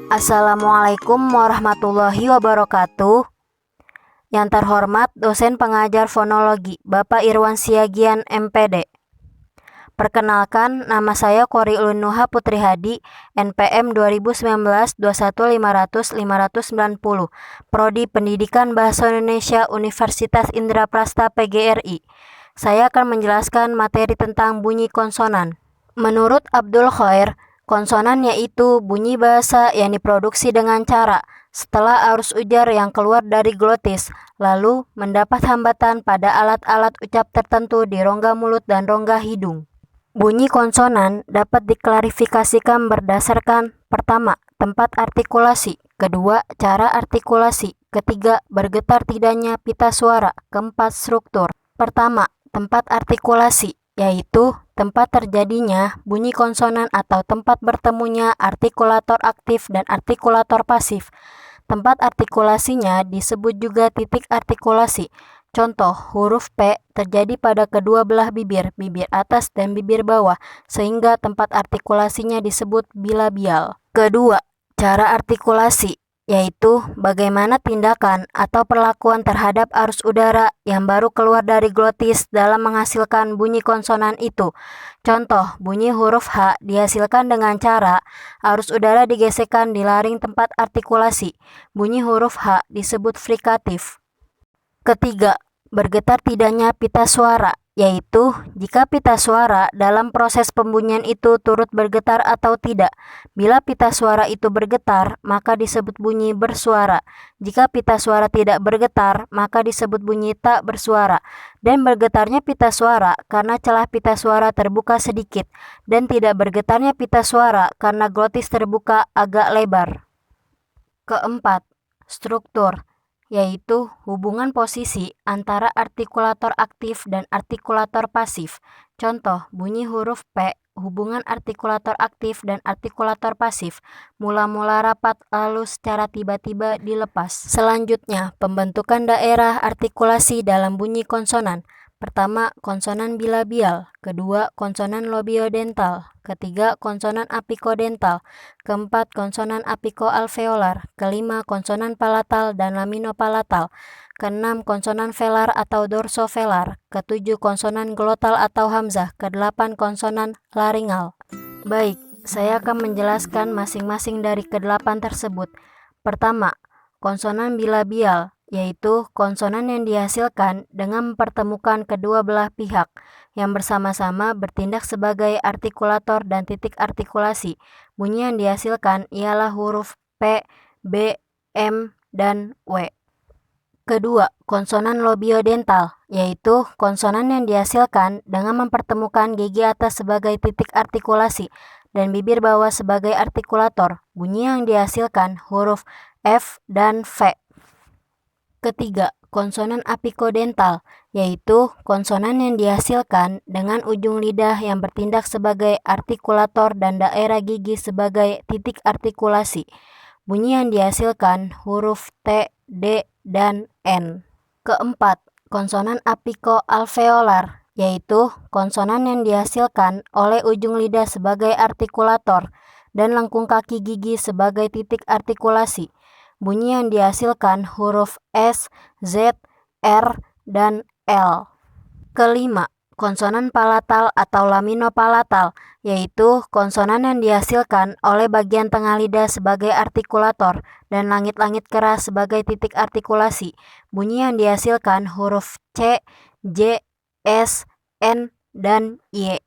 Assalamualaikum warahmatullahi wabarakatuh. Yang terhormat dosen pengajar fonologi Bapak Irwan Siagian MPD. Perkenalkan, nama saya Qoriulun Nuha Putri Hadi, NPM 2019-21-500-590, Prodi Pendidikan Bahasa Indonesia Universitas Indraprasta PGRI. Saya akan menjelaskan materi tentang bunyi konsonan. Menurut Abdul Khair, konsonan yaitu bunyi bahasa yang diproduksi dengan cara setelah arus ujar yang keluar dari glotis, lalu mendapat hambatan pada alat-alat ucap tertentu di rongga mulut dan rongga hidung. Bunyi konsonan dapat diklarifikasikan berdasarkan pertama, tempat artikulasi, kedua, cara artikulasi, ketiga, bergetar tidaknya pita suara, keempat, struktur. Pertama, tempat artikulasi, yaitu tempat terjadinya bunyi konsonan atau tempat bertemunya artikulator aktif dan artikulator pasif. Tempat artikulasinya disebut juga titik artikulasi. Contoh, huruf P terjadi pada kedua belah bibir, bibir atas dan bibir bawah, sehingga tempat artikulasinya disebut bilabial. Kedua, cara artikulasi, yaitu bagaimana tindakan atau perlakuan terhadap arus udara yang baru keluar dari glotis dalam menghasilkan bunyi konsonan itu. Contoh, bunyi huruf H dihasilkan dengan cara arus udara digesekkan di laring tempat artikulasi. Bunyi huruf H disebut frikatif. Ketiga, bergetar tidaknya pita suara, yaitu jika pita suara dalam proses pembunyian itu turut bergetar atau tidak. Bila pita suara itu bergetar, maka disebut bunyi bersuara. Jika pita suara tidak bergetar, maka disebut bunyi tak bersuara. Dan bergetarnya pita suara karena celah pita suara terbuka sedikit, dan tidak bergetarnya pita suara karena glotis terbuka agak lebar. Keempat, struktur, yaitu hubungan posisi antara artikulator aktif dan artikulator pasif. Contoh, bunyi huruf P, hubungan artikulator aktif dan artikulator pasif, mula-mula rapat lalu secara tiba-tiba dilepas. Selanjutnya, pembentukan daerah artikulasi dalam bunyi konsonan. Pertama, konsonan bilabial, kedua, konsonan labiodental, ketiga, konsonan apikodental, keempat, konsonan apikoalveolar, kelima, konsonan palatal dan laminopalatal, keenam, konsonan velar atau dorsovelar, ketujuh, konsonan glotal atau hamzah, kedelapan, konsonan laringal. Baik, saya akan menjelaskan masing-masing dari kedelapan tersebut. Pertama, konsonan bilabial, yaitu konsonan yang dihasilkan dengan mempertemukan kedua belah pihak yang bersama-sama bertindak sebagai artikulator dan titik artikulasi. Bunyi yang dihasilkan ialah huruf P, B, M, dan W. Kedua, konsonan labiodental, yaitu konsonan yang dihasilkan dengan mempertemukan gigi atas sebagai titik artikulasi dan bibir bawah sebagai artikulator. Bunyi yang dihasilkan huruf F dan V. Ketiga, konsonan apikodental, yaitu konsonan yang dihasilkan dengan ujung lidah yang bertindak sebagai artikulator dan daerah gigi sebagai titik artikulasi. Bunyi yang dihasilkan huruf T, D, dan N. Keempat, konsonan apikoalveolar, yaitu konsonan yang dihasilkan oleh ujung lidah sebagai artikulator dan lengkung kaki gigi sebagai titik artikulasi. Bunyi yang dihasilkan huruf S, Z, R, dan L. Kelima, konsonan palatal atau laminopalatal, yaitu konsonan yang dihasilkan oleh bagian tengah lidah sebagai artikulator dan langit-langit keras sebagai titik artikulasi. Bunyi yang dihasilkan huruf C, J, S, N, dan Y.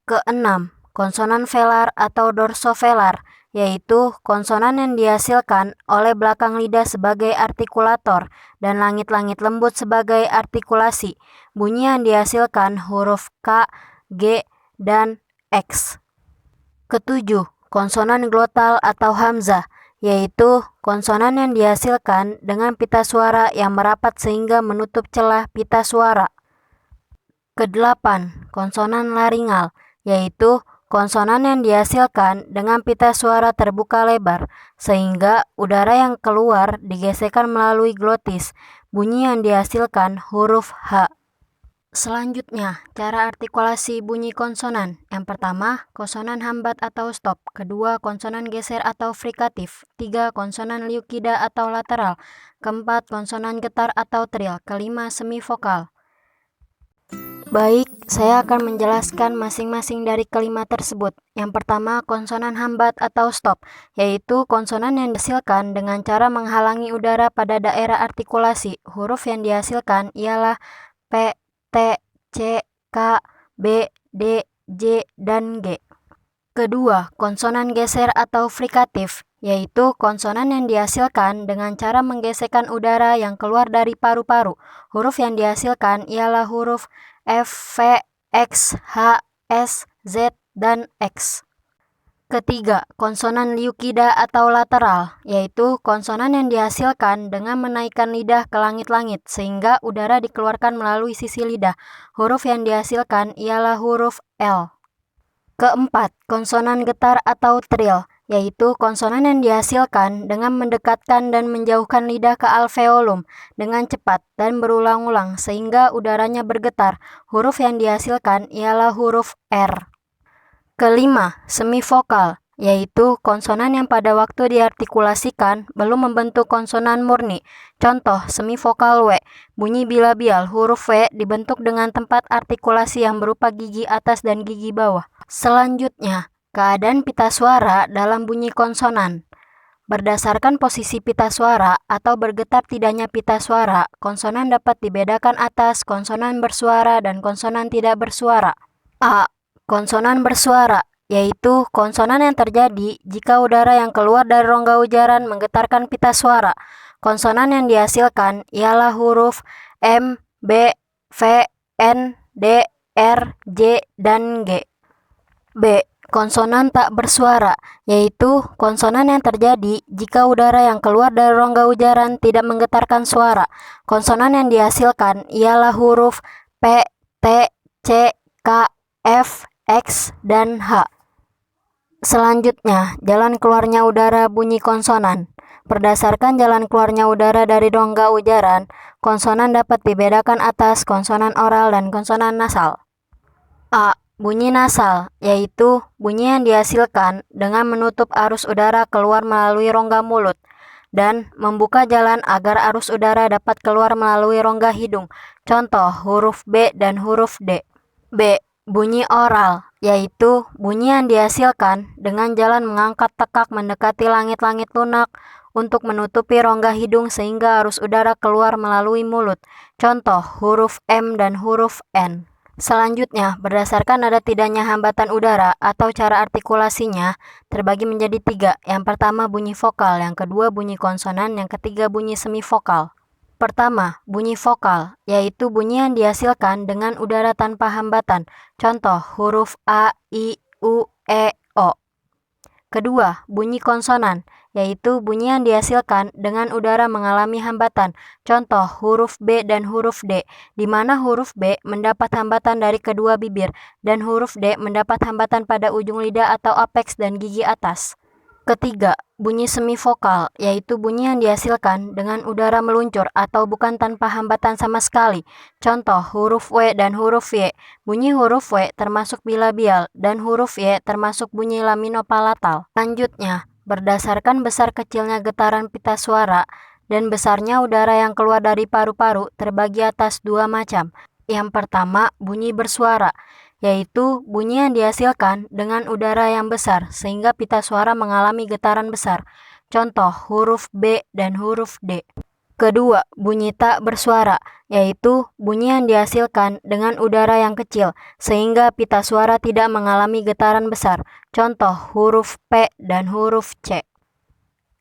Keenam, konsonan velar atau dorsovelar, yaitu konsonan yang dihasilkan oleh belakang lidah sebagai artikulator dan langit-langit lembut sebagai artikulasi. Bunyi yang dihasilkan huruf K, G, dan X. Ketujuh, konsonan glotal atau hamzah, yaitu konsonan yang dihasilkan dengan pita suara yang merapat sehingga menutup celah pita suara. Kedelapan, konsonan laringal, yaitu konsonan yang dihasilkan dengan pita suara terbuka lebar, sehingga udara yang keluar digesekkan melalui glotis. Bunyi yang dihasilkan huruf H. Selanjutnya, cara artikulasi bunyi konsonan. Yang pertama, konsonan hambat atau stop. Kedua, konsonan geser atau frikatif. Tiga, konsonan liukida atau lateral. Keempat, konsonan getar atau trill. Kelima, semivokal. Baik, saya akan menjelaskan masing-masing dari kelima tersebut. Yang pertama, konsonan hambat atau stop, yaitu konsonan yang dihasilkan dengan cara menghalangi udara pada daerah artikulasi. Huruf yang dihasilkan ialah P, T, C, K, B, D, J, dan G. Kedua, konsonan geser atau frikatif, yaitu konsonan yang dihasilkan dengan cara menggesekkan udara yang keluar dari paru-paru. Huruf yang dihasilkan ialah huruf F, V, X, H, S, Z, dan X. Ketiga, konsonan liukida atau lateral, yaitu konsonan yang dihasilkan dengan menaikkan lidah ke langit-langit sehingga udara dikeluarkan melalui sisi lidah. Huruf yang dihasilkan ialah huruf L. Keempat, konsonan getar atau trill, yaitu konsonan yang dihasilkan dengan mendekatkan dan menjauhkan lidah ke alveolum dengan cepat dan berulang-ulang sehingga udaranya bergetar. Huruf yang dihasilkan ialah huruf R. Kelima, semivokal, yaitu konsonan yang pada waktu diartikulasikan belum membentuk konsonan murni. Contoh, semivokal W, bunyi bilabial, huruf W dibentuk dengan tempat artikulasi yang berupa gigi atas dan gigi bawah. Selanjutnya, keadaan pita suara dalam bunyi konsonan. Berdasarkan posisi pita suara atau bergetar tidaknya pita suara, konsonan dapat dibedakan atas konsonan bersuara dan konsonan tidak bersuara. A. Konsonan bersuara, yaitu konsonan yang terjadi jika udara yang keluar dari rongga ujaran menggetarkan pita suara. Konsonan yang dihasilkan ialah huruf M, B, V, N, D, R, J, dan G. B. Konsonan tak bersuara, yaitu konsonan yang terjadi jika udara yang keluar dari rongga ujaran tidak menggetarkan suara. Konsonan yang dihasilkan ialah huruf P, T, C, K, F, X, dan H. Selanjutnya, jalan keluarnya udara bunyi konsonan. Berdasarkan jalan keluarnya udara dari rongga ujaran, konsonan dapat dibedakan atas konsonan oral dan konsonan nasal. A. Bunyi nasal, yaitu bunyi yang dihasilkan dengan menutup arus udara keluar melalui rongga mulut dan membuka jalan agar arus udara dapat keluar melalui rongga hidung. Contoh, huruf B dan huruf D. B. Bunyi oral, yaitu bunyi yang dihasilkan dengan jalan mengangkat tekak mendekati langit-langit lunak untuk menutupi rongga hidung sehingga arus udara keluar melalui mulut. Contoh, huruf M dan huruf N. Selanjutnya, berdasarkan ada tidaknya hambatan udara atau cara artikulasinya terbagi menjadi tiga. Yang pertama bunyi vokal, yang kedua bunyi konsonan, yang ketiga bunyi semivokal. Pertama, bunyi vokal, yaitu bunyi yang dihasilkan dengan udara tanpa hambatan. Contoh, huruf A, I, U, E, O. Kedua, bunyi konsonan, yaitu bunyi yang dihasilkan dengan udara mengalami hambatan. Contoh, huruf B dan huruf D, di mana huruf B mendapat hambatan dari kedua bibir, dan huruf D mendapat hambatan pada ujung lidah atau apeks dan gigi atas. Ketiga, bunyi semivokal, yaitu bunyi yang dihasilkan dengan udara meluncur atau bukan tanpa hambatan sama sekali. Contoh, huruf W dan huruf Y. Bunyi huruf W termasuk bilabial dan huruf Y termasuk bunyi laminopalatal. Selanjutnya, berdasarkan besar kecilnya getaran pita suara dan besarnya udara yang keluar dari paru-paru terbagi atas dua macam. Yang pertama, bunyi bersuara, yaitu bunyi yang dihasilkan dengan udara yang besar sehingga pita suara mengalami getaran besar. Contoh, huruf B dan huruf D. Kedua, bunyi tak bersuara, yaitu bunyi yang dihasilkan dengan udara yang kecil sehingga pita suara tidak mengalami getaran besar. Contoh, huruf P dan huruf C.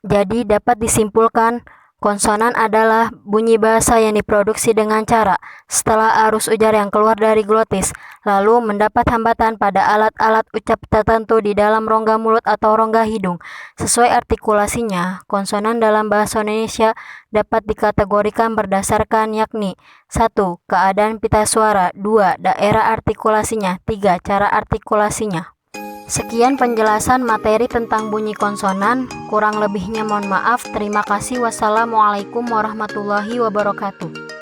Jadi dapat disimpulkan, konsonan adalah bunyi bahasa yang diproduksi dengan cara setelah arus ujar yang keluar dari glotis, lalu mendapat hambatan pada alat-alat ucap tertentu di dalam rongga mulut atau rongga hidung. Sesuai artikulasinya, konsonan dalam bahasa Indonesia dapat dikategorikan berdasarkan yakni 1. Keadaan pita suara, 2. Daerah artikulasinya, 3. Cara artikulasinya. Sekian penjelasan materi tentang bunyi konsonan, kurang lebihnya mohon maaf. Terima kasih. Wassalamualaikum warahmatullahi wabarakatuh.